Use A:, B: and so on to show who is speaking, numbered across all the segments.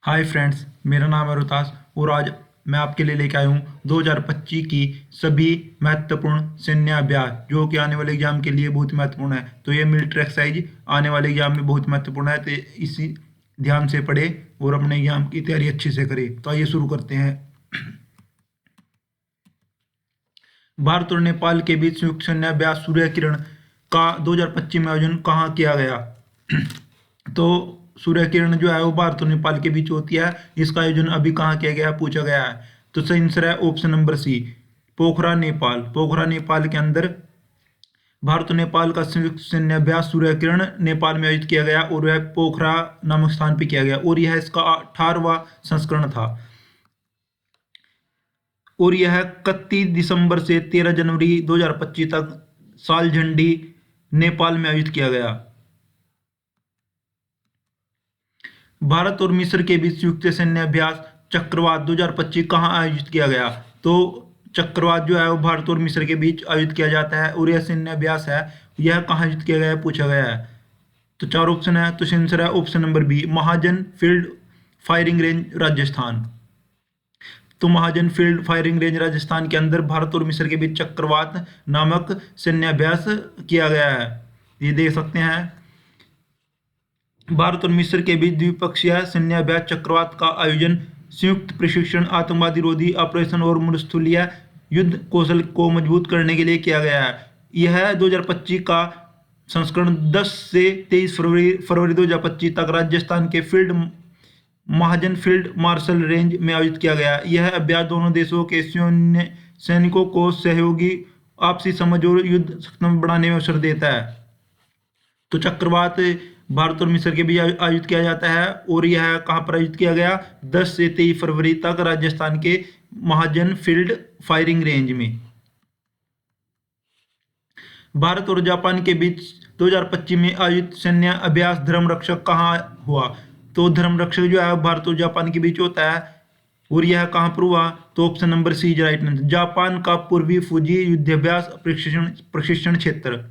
A: Hi friends, मेरा नाम है रोहतास और आज मैं आपके लिए लेके आया हूँ 2025 की सभी महत्वपूर्ण सैन्य अभ्यास जो कि आने वाले एग्जाम के लिए बहुत महत्वपूर्ण है। तो ये मिलिट्री एक्सरसाइज आने वाले एग्जाम में बहुत महत्वपूर्ण है, तो इसी ध्यान से पढ़े और अपने एग्जाम की तैयारी अच्छे से करें। तो आइए शुरू करते हैं। भारत और नेपाल के बीच संयुक्त सैन्य अभ्यास सूर्य किरण का 2025 में आयोजन कहाँ किया गया? तो सूर्य किरण जो है वो भारत और नेपाल के बीच होती है। इसका आयोजन अभी कहाँ किया गया पूछा गया है। तो सही आंसर है ऑप्शन नंबर सी, पोखरा नेपाल। पोखरा नेपाल के अंदर भारत और नेपाल का संयुक्त सैन्य अभ्यास सूर्य किरण नेपाल में आयोजित किया गया और यह पोखरा नामक स्थान पर किया गया और यह इसका 18वां संस्करण था और यह 31 दिसंबर से 13 जनवरी 2025 तक सालझंडी नेपाल में आयोजित किया गया। भारत और मिस्र के बीच संयुक्त सैन्य अभ्यास चक्रवात 2025 कहाँ आयोजित किया गया? तो चक्रवात जो है वो भारत और मिस्र के बीच आयोजित किया जाता है और यह सैन्य अभ्यास है, यह कहाँ आयोजित किया गया है पूछा गया है। तो चार ऑप्शन है, तो आंसर है ऑप्शन नंबर बी, महाजन फील्ड फायरिंग रेंज राजस्थान। तो महाजन फील्ड फायरिंग रेंज राजस्थान के अंदर भारत और मिस्र के बीच चक्रवात नामक सैन्य अभ्यास किया गया है। ये देख सकते हैं, भारत और मिस्र के बीच द्विपक्षीय सैन्य अभ्यास चक्रवात का आयोजन संयुक्त प्रशिक्षण, आतंकवादी रोधी ऑपरेशन और मरुस्थलीय युद्ध कौशल को मजबूत करने के लिए किया गया है। यह 2025 का संस्करण 10 से 23 फरवरी 2025 तक राजस्थान के फील्ड महाजन फील्ड मार्शल रेंज में आयोजित किया गया। यह अभ्यास दोनों देशों के सैनिकों को सहयोगी, आपसी समझ और युद्ध सक्षम बनाने में अवसर देता है। तो चक्रवात भारत और मिस्र के बीच आयोजित किया जाता है और यह कहाँ पर आयोजित किया गया? 10 से 23 फरवरी तक राजस्थान के महाजन फील्ड फायरिंग रेंज में। भारत और जापान के बीच 2025 में आयोजित सैन्य अभ्यास धर्मरक्षक कहाँ हुआ? तो धर्मरक्षक जो है भारत और जापान के बीच होता है और यह कहाँ पर हुआ? तो option number C is right answer, Japan का पूर्वी फूजी युद्धाभ्यास प्रशिक्षण क्षेत्र।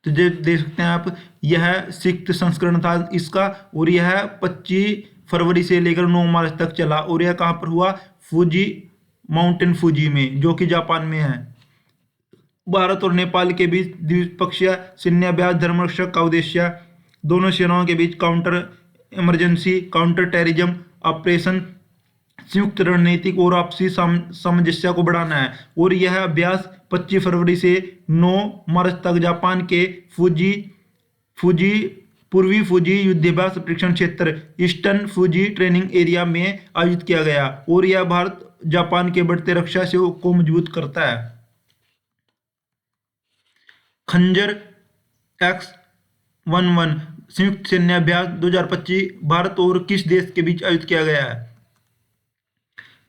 A: तो देख सकते हैं आप, यह 6th संस्करण था इसका और यह 25 फरवरी से लेकर 9 मार्च तक चला और यह कहाँ पर हुआ? फूजी माउंटेन फूजी में, जो कि जापान में है। भारत और नेपाल के बीच द्विपक्षीय सैन्य अभ्यास धर्मरक्षक का उद्देश्य दोनों सेनाओं के बीच counter emergency, counter terrorism operation, संयुक्त रणनीतिक और आपसी सामंजस्य को बढ़ाना है और यह अभ्यास 25 फरवरी से 9 मार्च तक जापान के फूजी पूर्वी फूजी युद्धाभ्यास प्रशिक्षण क्षेत्र ईस्टर्न फूजी ट्रेनिंग एरिया में आयोजित किया गया और यह भारत जापान के बढ़ते रक्षा सहयोग को मजबूत करता है। खंजर X-11 संयुक्त सैन्य अभ्यास 2025 भारत और किस देश के बीच आयोजित किया गया है?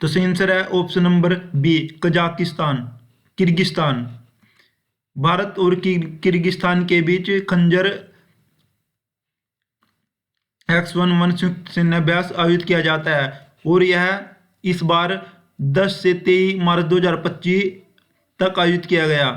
A: तो सही आंसर है option number B, Kazakhstan Kyrgyzstan. Bharat और किर्गिस्तान के बीच खंजर X-11 संयुक्त सैन्य अभ्यास आयोजित किया जाता है और यह इस बार 10 से 23 मार्च 2025 तक आयोजित किया गया।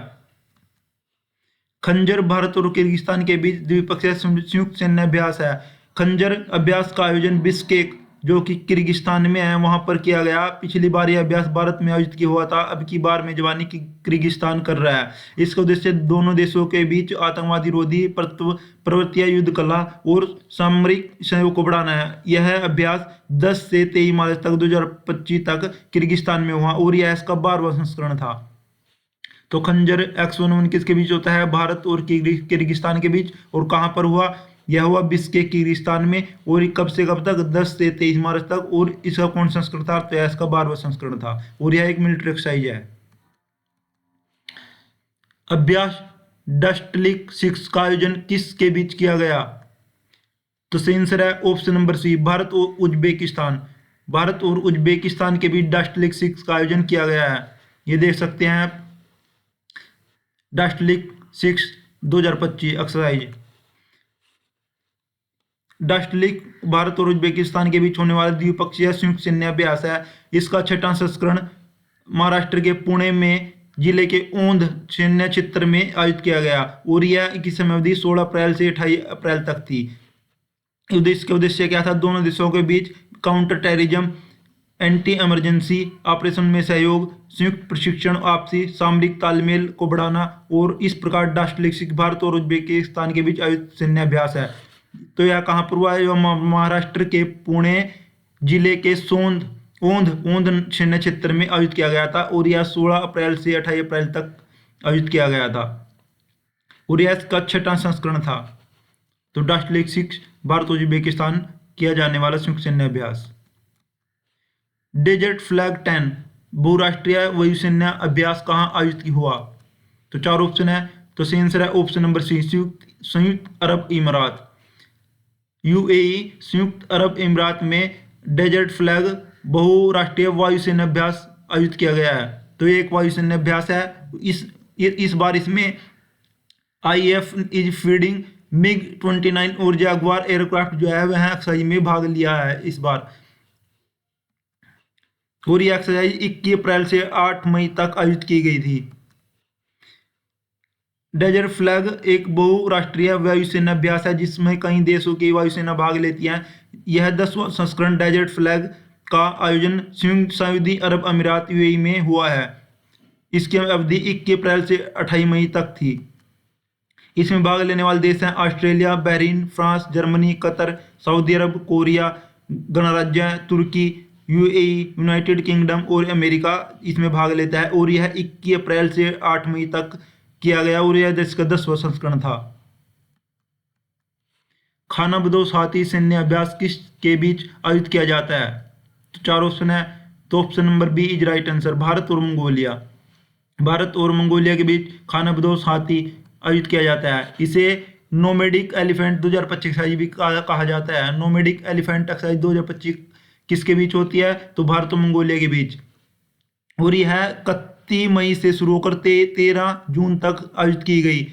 A: खंजर भारत और किर्गिस्तान के बीच द्विपक्षीय संयुक्त सैन्य अभ्यास है। खंजर अभ्यास का आयोजन बिश्केक, जो कि किर्गिस्तान में है, वहां पर किया गया। पिछली बार यह अभ्यास भारत में आयोजित किया हुआ था, अब की बार मेजबानी किर्गिस्तान कर रहा है। इसका उद्देश्य दोनों देशों के बीच आतंकवादी रोधी प्रवृत्तियां, युद्ध कला और सामरिक सहयोग को बढ़ाना है। यह अभ्यास 10 से 23 मार्च तक 2025 तक किर्गिस्तान में हुआ और यह इसका 12वां संस्करण था। तो खंजर X-11 किसके बीच होता है? भारत और किर्गिस्तान के बीच। और कहाँ पर हुआ? यह हुआ बिश्केक किर्गिस्तान में और कब से कब तक? 10 से 23 मार्च तक। और इसका कौन संस्करण था? तो इसका 12वां संस्करण था और यह एक मिलिट्री एक्सरसाइज है। अभ्यास डस्टलिक 6 का आयोजन किसके बीच किया गया? तो सही आंसर है ऑप्शन नंबर सी, भारत और उज्बेकिस्तान। भारत और उज्बेकिस्तान के बीच डस्टलिक 6 का आयोजन किया गया है। ये देख सकते हैं आप, डस्टलिक 6 2025 एक्सरसाइज। डस्टलिक भारत और उज्बेकिस्तान के बीच होने वाला द्विपक्षीय संयुक्त सैन्य अभ्यास है। इसका 6वां संस्करण महाराष्ट्र के पुणे में जिले के ओंध सैन्य क्षेत्र में आयोजित किया गया और यह की समय अवधि 16 अप्रैल से 28 अप्रैल तक थी। उद्देश्य क्या था? दोनों देशों के बीच counter terrorism, anti emergency operation में सहयोग, संयुक्त प्रशिक्षण, आपसी सामरिक तालमेल को बढ़ाना। और इस प्रकार डास्टलिक्सिक भारत और उज्बेकिस्तान के बीच आयोजित सैन्य अभ्यास है। तो यह कहाँ पर हुआ है? यह महाराष्ट्र के पुणे जिले के सोंद ओंध ओंध सैन्य क्षेत्र में आयोजित किया गया था। और यह 16 अप्रैल से 28 अप्रैल तक आयोजित किया गया था। और यह इसका 6वां संस्करण था। तो डास्टलिक्सिक भारत और उज्बेकिस्तान किया जाने वाला संयुक्त सैन्य अभ्यास। डेजर्ट फ्लैग 10 बहुराष्ट्रीय वायुसेना अभ्यास कहाँ आयोजित हुआ? तो 4 ऑप्शन है। तो सही आंसर है ऑप्शन नंबर सी, संयुक्त अरब इमारात, यूएई, संयुक्त अरब इमारात में डेजर्ट फ्लैग बहुराष्ट्रीय वायुसेना अभ्यास आयोजित किया गया है। तो ये एक वायुसेना अभ्यास है। इस बार इसमें आईएफ इज फीडिंग MiG-29 और जैगुआर एयरक्राफ्ट जो है वह एक्सरसाइज में भाग लिया है इस बार। और ये एक्सरसाइज 21 अप्रैल से 8 मई तक आयोजित की गई थी। डेजर्ट फ्लैग एक बहुराष्ट्रीय वायुसेना अभ्यास है जिसमें कई देशों की वायुसेना भाग लेती है। यह 10वां संस्करण डेजर्ट फ्लैग का आयोजन संयुक्त सऊदी अरब अमीरात यूएई में हुआ है। इसकी अवधि 21 अप्रैल से 28 मई तक थी। इसमें भाग लेने वाले देश हैं Australia, Bahrain, France, Germany, Qatar, Saudi Arab, Korea गणराज्य, तुर्की, यूएई, यूनाइटेड किंगडम और अमेरिका इसमें भाग लेता है। और यह 21 अप्रैल से 8 मई तक किया गया। और यह देश का 10वां संस्करण था। खानाबदोश हाथी सैन्य अभ्यास किस के बीच आयोजित किया जाता है? तो 4 ऑप्शन है। तो option number B is right answer, Bharat और मंगोलिया। भारत और मंगोलिया के बीच खानाबदोश हाथी आयोजित किया जाता है। इसे नोमेडिक एलिफेंट 2025 एक्सरसाइज भी कहा जाता है। नोमेडिक एलिफेंट एक्सरसाइज 2025 किसके बीच होती है? तो भारत और मंगोलिया के बीच। और यह 31 मई से शुरू होकर 13 जून तक आयोजित की गई।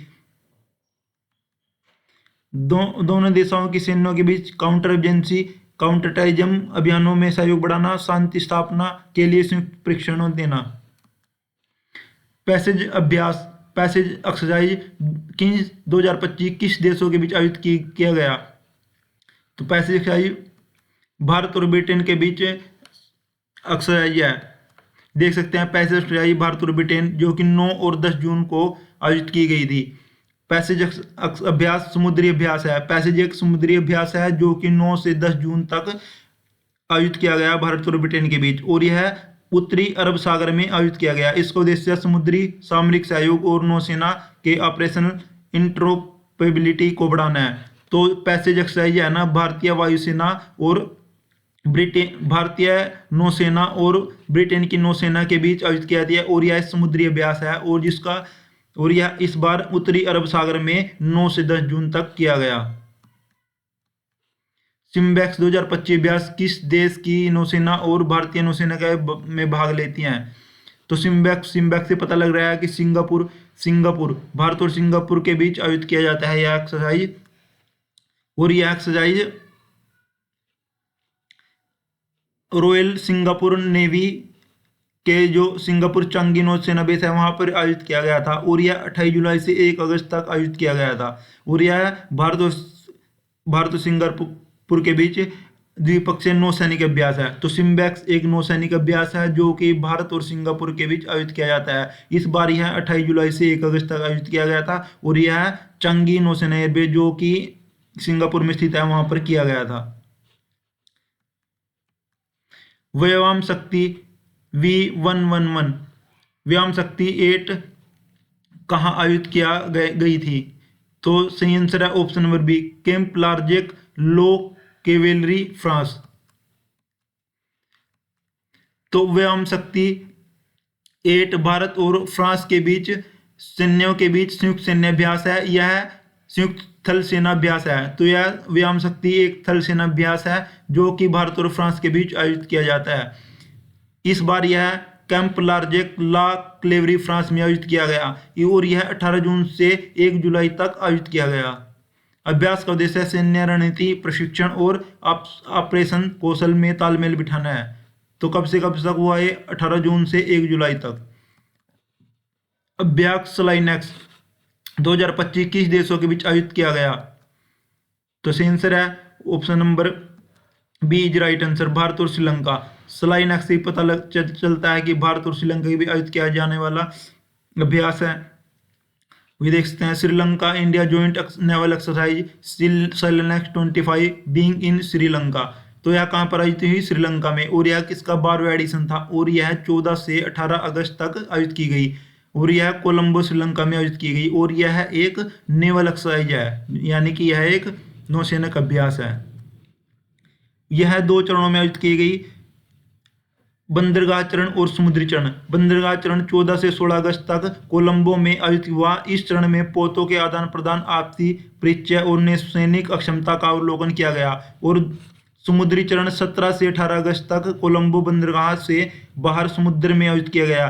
A: दोनों देशों की सेनाओं के बीच काउंटर एजेंसी काउंटर टेररिज्म अभियानों में सहयोग बढ़ाना, शांति स्थापना के लिए संयुक्त प्रशिक्षण देना। पैसेज अभ्यास पैसेज एक्सरसाइज किंग्स 2025 किस देशों के बीच आयोजित किया गया? तो पैसेज एक्सरसाइज भारत और ब्रिटेन के बीच एक्सरसाइज है। देख सकते हैं पैसेज एक्सरसाइज भारत और ब्रिटेन जो कि 9 और 10 जून को आयोजित की गई थी। पैसेज अभ्यास समुद्री अभ्यास है। पैसेज एक समुद्री अभ्यास है जो कि 9 से 10 जून तक आयोजित किया गया भारत और ब्रिटेन के बीच। और यह उत्तरी अरब सागर में आयोजित किया गया। इसका उद्देश्य समुद्री सामरिक सहयोग और नौसेना के ऑपरेशनल इंटरऑपरेबिलिटी को बढ़ाना है। तो पैसेज एक्सरसाइज है ना भारतीय वायुसेना और भारतीय नौसेना और ब्रिटेन की नौसेना के बीच आयोजित किया गया। और यह समुद्री अभ्यास है और यह इस बार उत्तरी अरब सागर में 9 से 10 जून तक किया गया। सिम्बैक्स 2025 अभ्यास किस देश की नौसेना और भारतीय नौसेना में भाग लेती हैं? तो सिम्बैक्स से पता लग रहा है कि सिंगापुर भारत और सिंगापुर के बीच आयोजित किया जाता है यह एक्सरसाइज। और यह एक्सरसाइज रॉयल सिंगापुर नेवी के जो सिंगापुर चांगी नौसेना बेस है वहां पर आयोजित किया गया था। और यह 28 जुलाई से 1 अगस्त तक आयोजित किया गया था। और यह भारत और सिंगापुर के बीच द्विपक्षीय नौसैनिक अभ्यास है। तो सिम्बैक्स एक नौसैनिक अभ्यास है जो कि भारत और सिंगापुर के बीच आयोजित किया जाता है। इस बार यह 28 जुलाई से 1 अगस्त तक आयोजित किया गया था। और यह चांगी नौसेना एयरबेस जो कि सिंगापुर में स्थित है वहां पर किया गया था। व्योम शक्ति V111 व्योम शक्ति 8 कहाँ आयोजित किया गई थी? तो सही आंसर है ऑप्शन नंबर बी, कैंप लार्जेक लो केवेलरी फ्रांस। तो व्योम शक्ति 8 भारत और फ्रांस के बीच सैन्यों के बीच संयुक्त सैन्य अभ्यास है। यह संयुक्त थल सेना अभ्यास है। तो यह व्योम शक्ति एक थल सेना अभ्यास है जो कि भारत और फ्रांस के बीच आयोजित किया जाता है। इस बार यह कैंप लार्जेक ला क्लेवरी फ्रांस में आयोजित किया गया। और यह 18 जून से 1 जुलाई तक आयोजित किया गया। अभ्यास का उद्देश्य सैन्य रणनीति प्रशिक्षण और ऑपरेशन कौशल में तालमेल बिठाना है। तो कब से कब तक हुआ है? 18 जून से 1 जुलाई तक। अभ्यास स्लाइनेक्स 2025 किस देशों के बीच आयोजित किया गया? तो सही आंसर है option number B is right answer, Bharat और श्रीलंका। स्लाइड नेक्स्ट से पता चलता है कि भारत और श्रीलंका के भी आयोजित किया जाने वाला अभ्यास है। ये देख सकते हैं, Sri Lanka India joint naval exercise SLINEX 25 being in Sri Lanka. तो यह कहाँ पर आयोजित हुई? श्रीलंका में। और यह किसका 12वां एडिशन था और यह 14 से 18 अगस्त तक आयोजित की गई और यह कोलंबो श्रीलंका में आयोजित की गई और यह एक नेवल एक्सरसाइज है, यानी कि यह एक नौसैनिक अभ्यास है। यह 2 चरणों में आयोजित की गई, बंदरगाह चरण और समुद्री चरण। बंदरगाह चरण 14 से 16 अगस्त तक कोलंबो में आयोजित हुआ। इस चरण में पोतों के आदान प्रदान, आपसी परिचय और नौसैनिक अक्षमता का अवलोकन किया गया और समुद्री चरण 17 से 18 अगस्त तक कोलंबो बंदरगाह से बाहर समुद्र में आयोजित किया गया।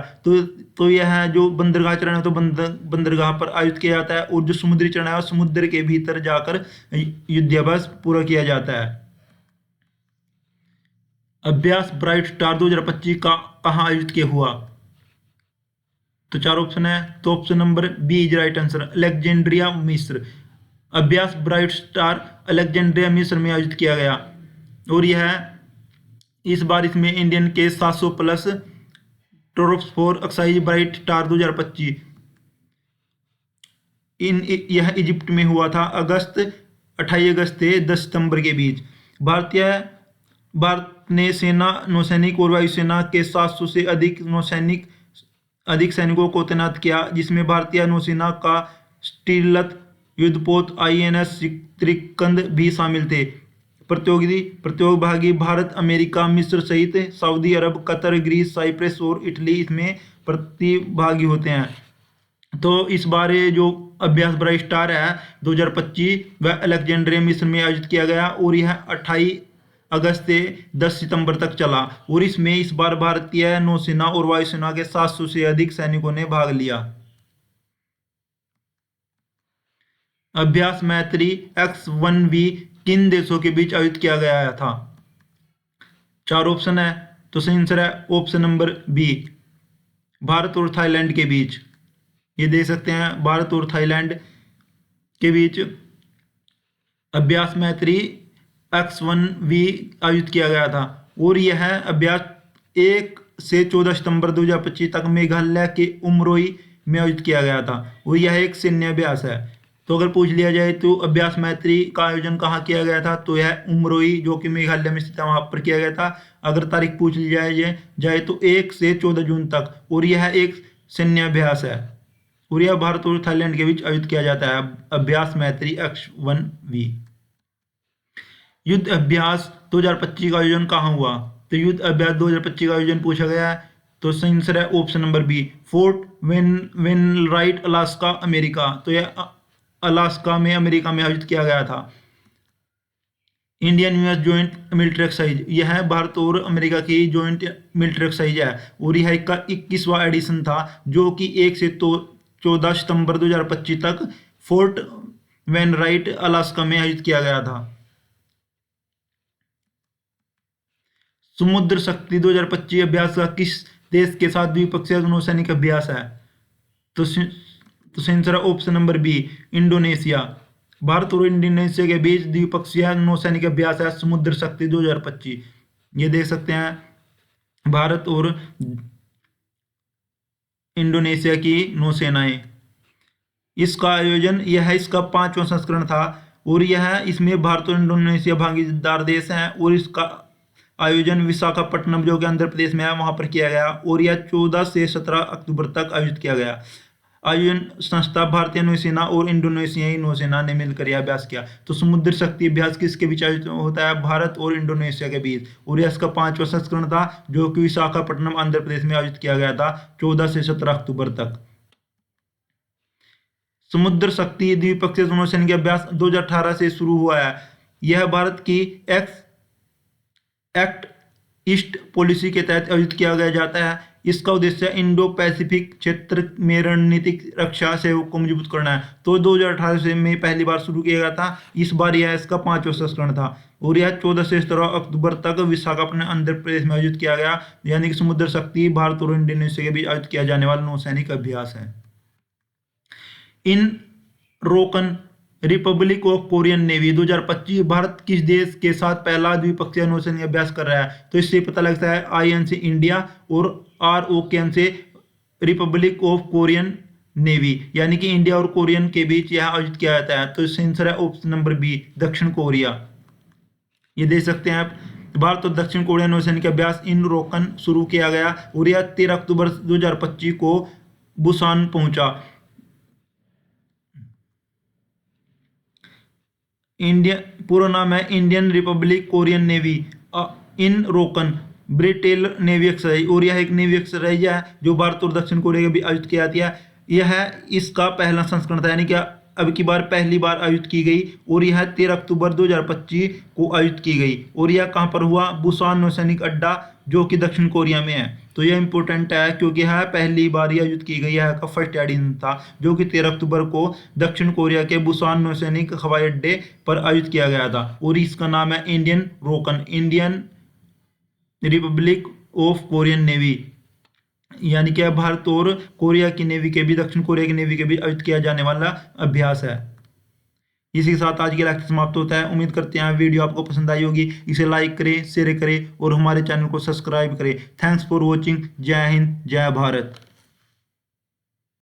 A: तो यह जो बंदरगाह चरण है तो बंदरगाह पर आयोजित किया जाता है और जो समुद्री चरण है समुद्र के भीतर जाकर युद्धाभ्यास पूरा किया जाता है। अभ्यास ब्राइट स्टार 2025 का कहाँ आयोजित किया हुआ? तो 4 ऑप्शन है, तो option number B is right answer, Alexandria मिस्र। अभ्यास ब्राइट स्टार अलेक्जेंड्रिया मिस्र में आयोजित किया गया और यह इस बार इसमें इंडियन के 700 प्लस ट्रोफोर एक्साइज ब्राइट स्टार 2025 यह इजिप्ट में हुआ था 28 अगस्त से 10 सितंबर के बीच। भारत ने सेना, नौसैनिक और वायुसेना के 700 से अधिक सैनिकों को तैनात किया, जिसमें भारतीय नौसेना का स्टीलथ युद्धपोत INS त्रिकंद भी शामिल थे। प्रतियोगी भारत, अमेरिका, मिस्र सहित सऊदी अरब, कतर, ग्रीस, साइप्रस और इटली इसमें प्रतिभागी होते हैं। तो इस बार ये जो अभ्यास ब्राइट स्टार है 2025 वह अलेक्जेंड्रिया मिस्र में आयोजित किया गया और यह 28 अगस्त से 10 सितंबर तक चला और इसमें इस बार भारतीय नौसेना और वायुसेना के 700 से अधिक सैनिकों ने भाग लिया। अभ्यास मैत्री X1V किन देशों के बीच आयोजित किया गया था? 4 ऑप्शन है, तो सही आंसर है ऑप्शन नंबर बी, भारत और थाईलैंड के बीच। ये देख सकते हैं, भारत और थाईलैंड के बीच अभ्यास मैत्री X1V आयोजित किया गया था और यह अभ्यास 1 से 14 सितंबर 2025 तक मेघालय के उमरोई में आयोजित किया गया था और यह एक सैन्य अभ्यास है। तो अगर पूछ लिया जाए तो अभ्यास मैत्री का आयोजन कहाँ किया गया था, तो यह उमरोई जो कि मेघालय में स्थित है वहां पर किया गया था। अगर तारीख पूछ ली जाए तो 1 से 14 जून तक और यह एक सैन्य अभ्यास है और यह भारत और थाईलैंड के बीच आयोजित किया जाता है अभ्यास मैत्री X1V। युद्ध अभ्यास 2025 का आयोजन कहाँ हुआ? तो युद्ध अभ्यास 2025 का आयोजन पूछा गया है, तो सही आंसर है option number B, Fort Wainwright, Alaska, America. तो यह अलास्का में अमेरिका में आयोजित किया गया था। Indian US joint military exercise, यह भारत और अमेरिका की जॉइंट मिलिट्री एक्सरसाइज है और यह का 21वां एडिशन था जो कि 1 से 14 सितंबर 2025 तक फोर्ट वेनराइट अलास्का में आयोजित किया गया था। समुद्र शक्ति 2025 अभ्यास का किस देश के साथ द्विपक्षीय नौसैनिक अभ्यास है? तो answer option number B, Indonesia. Bharat और इंडोनेशिया के बीच द्विपक्षीय नौसैनिक अभ्यास है समुद्र शक्ति 2025। ये देख सकते हैं भारत और इंडोनेशिया की नौसेनाएं। इसका आयोजन इसका 5वां संस्करण था और इसमें भारत और इंडोनेशिया भागीदार देश हैं और इसका आयोजन विशाखापट्टनम जो कि आंध्र प्रदेश में है वहां पर किया गया और यह 14 से 17 अक्टूबर तक आयोजित किया गया। आयोजन संस्था भारतीय नौसेना और इंडोनेशियाई नौसेना ने मिलकर यह अभ्यास किया। तो समुद्र शक्ति अभ्यास किसके बीच आयोजित होता है? भारत और इंडोनेशिया के बीच और यह इसका 5वां संस्करण था जो कि विशाखापट्टनम आंध्र प्रदेश में आयोजित किया गया था 14 से 17 अक्टूबर तक। समुद्र शक्ति द्विपक्षीय नौसैनिक अभ्यास 2018 से शुरू हुआ है। यह भारत की एक्ट ईस्ट पॉलिसी के तहत आयोजित किया जाता है। इसका उद्देश्य इंडो पैसिफिक क्षेत्र में रणनीतिक रक्षा सहयोग को मजबूत करना है। तो 2018 से में पहली बार शुरू किया गया था। इस बार यह इसका 5वां संस्करण था और यह 14 से 17 अक्टूबर तक विशाखापट्टनम आंध्र प्रदेश में आयोजित किया गया। यानी कि समुद्र शक्ति भारत और इंडोनेशिया के बीच आयोजित किया जाने वाला नौसैनिक अभ्यास है। IN ROKN republic of Korean navy 2025 भारत किस देश के साथ पहला द्विपक्षीय नौसैनिक अभ्यास कर रहा है? तो इससे पता लगता है IN से इंडिया और ROKN से रिपब्लिक ऑफ कोरियन नेवी, यानी कि इंडिया और कोरियन के बीच यह आयोजित किया जाता है। तो इसका आंसर है ऑप्शन नंबर बी, दक्षिण कोरिया। ये देख सकते हैं आप, भारत और दक्षिण कोरिया नौसैनिक अभ्यास इन रोकन शुरू किया गया और यह 13 अक्टूबर 2025 को बुसान पहुंचा। इंडियन पूरा नाम है इंडियन रिपब्लिक कोरियन नेवी इन रोकन ब्रिटेल नेवी एक्सरसाइज, और यह एक नेवी एक्सरसाइज है जो भारत और दक्षिण कोरिया के बीच आयोजित की जाती है। यह इसका पहला संस्करण था, यानी कि अब की बार पहली बार आयोजित की गई और यह 13 अक्टूबर 2025 को आयोजित की गई। और यह कहाँ पर हुआ? बुसान नौसैनिक अड्डा जो कि दक्षिण कोरिया में है। तो यह इंपॉर्टेंट है क्योंकि यह पहली बार ही आयोजित की गई है, का फर्स्ट एडिशन था जो कि 13 अक्टूबर को दक्षिण कोरिया के बुसान नौसैनिक हवाई अड्डे पर आयोजित किया गया था। और इसका नाम है Indian ROKN, Indian republic of Korean navy, यानी कि भारत और कोरिया की नेवी के भी दक्षिण कोरिया की नेवी के भी आयोजित किया जाने वाला अभ्यास है। इसी के साथ आज के लेक्चर समाप्त होता है। उम्मीद करते हैं वीडियो आपको पसंद आई होगी। इसे लाइक करें, शेयर करें और हमारे चैनल को सब्सक्राइब करें। Thanks for watching. जय हिंद, जय भारत।